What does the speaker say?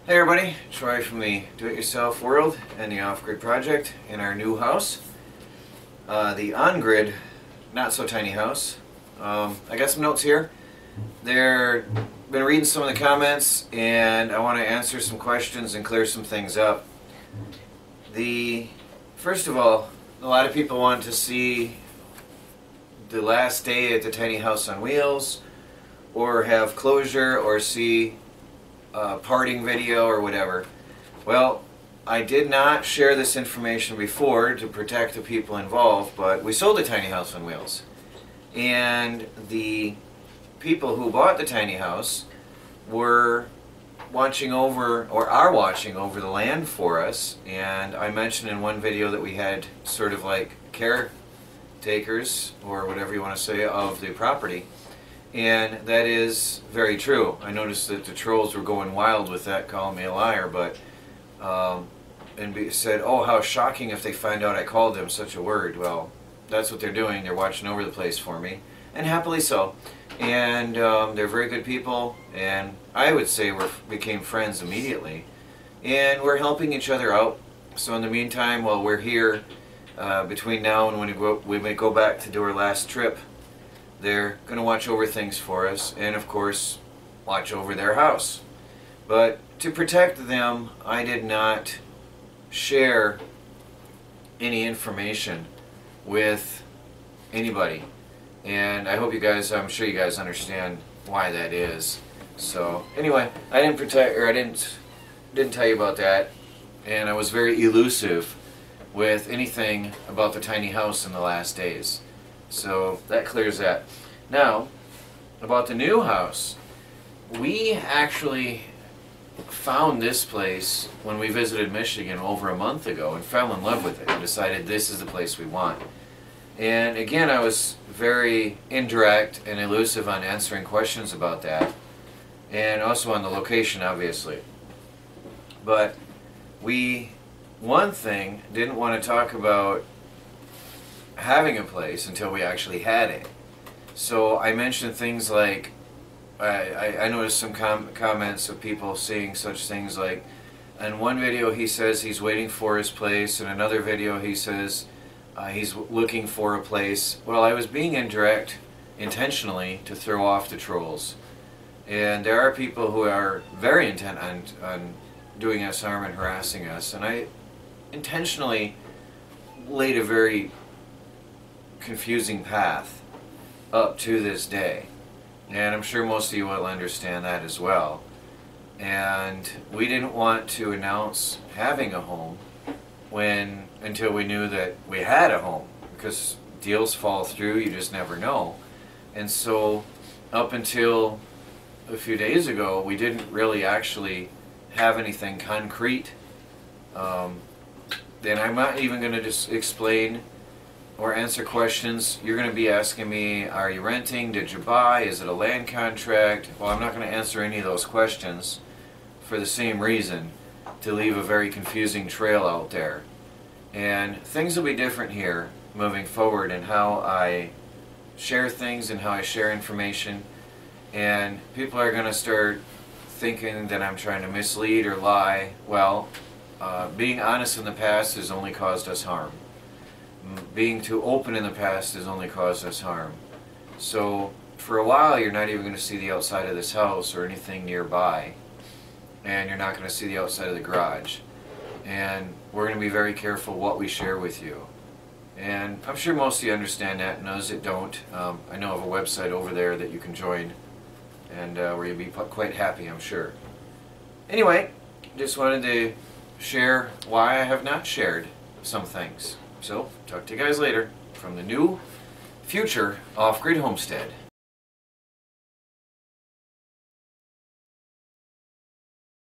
Hey everybody, Troy from the Do-It-Yourself World and the Off-Grid Project in our new house. The on-grid, not so tiny house. I got some notes here. Been reading some of the comments and I want to answer some questions and clear some things up. First of all, a lot of people want to see the last day at the tiny house on wheels, or have closure, or see parting video or whatever. Well, I did not share this information before to protect the people involved, but we sold a tiny house on wheels, and the people who bought the tiny house were watching over, or are watching over, the land for us. And I mentioned in one video that we had sort of like caretakers, or whatever you want to say, of the property. And that is very true. I noticed that the trolls were going wild with that, calling me a liar, but said, oh, how shocking if they find out I called them such a word. Well, that's what they're doing. They're watching over the place for me, and happily so. And they're very good people, and I would say we became friends immediately, and we're helping each other out. So in the meantime, while we're here, between now and when we may go back to do our last trip, they're going to watch over things for us, and of course watch over their house. But to protect them, I did not share any information with anybody, and I hope you guys, I'm sure you guys understand why that is. So anyway, I didn't tell you about that, and I was very elusive with anything about the tiny house in the last days. So that clears that. Now, about the new house, we actually found this place when we visited Michigan over a month ago and fell in love with it and decided this is the place we want. And again, I was very indirect and elusive on answering questions about that, and also on the location, obviously. But one thing, didn't want to talk about having a place until we actually had it. So I mentioned things like, I noticed some comments of people seeing such things like, in one video he says he's waiting for his place, in another video he says he's looking for a place. Well, I was being indirect intentionally to throw off the trolls. And there are people who are very intent on doing us harm and harassing us, and I intentionally laid a very confusing path up to this day, and I'm sure most of you will understand that as well. And we didn't want to announce having a home until we knew that we had a home, because deals fall through, you just never know. And so up until a few days ago, we didn't really actually have anything concrete. Then I'm not even going to just explain or answer questions. You're going to be asking me, are you renting? Did you buy? Is it a land contract? Well, I'm not going to answer any of those questions for the same reason, to leave a very confusing trail out there. And things will be different here moving forward in how I share things and how I share information. And people are going to start thinking that I'm trying to mislead or lie. Well, being honest in the past has only caused us harm. Being too open in the past has only caused us harm. So for a while you're not even going to see the outside of this house or anything nearby, and you're not going to see the outside of the garage. And we're going to be very careful what we share with you. And I'm sure most of you understand that, and those that don't, I know of a website over there that you can join, and where you'll be quite happy, I'm sure. Anyway, just wanted to share why I have not shared some things. So, talk to you guys later from the new future off-grid homestead.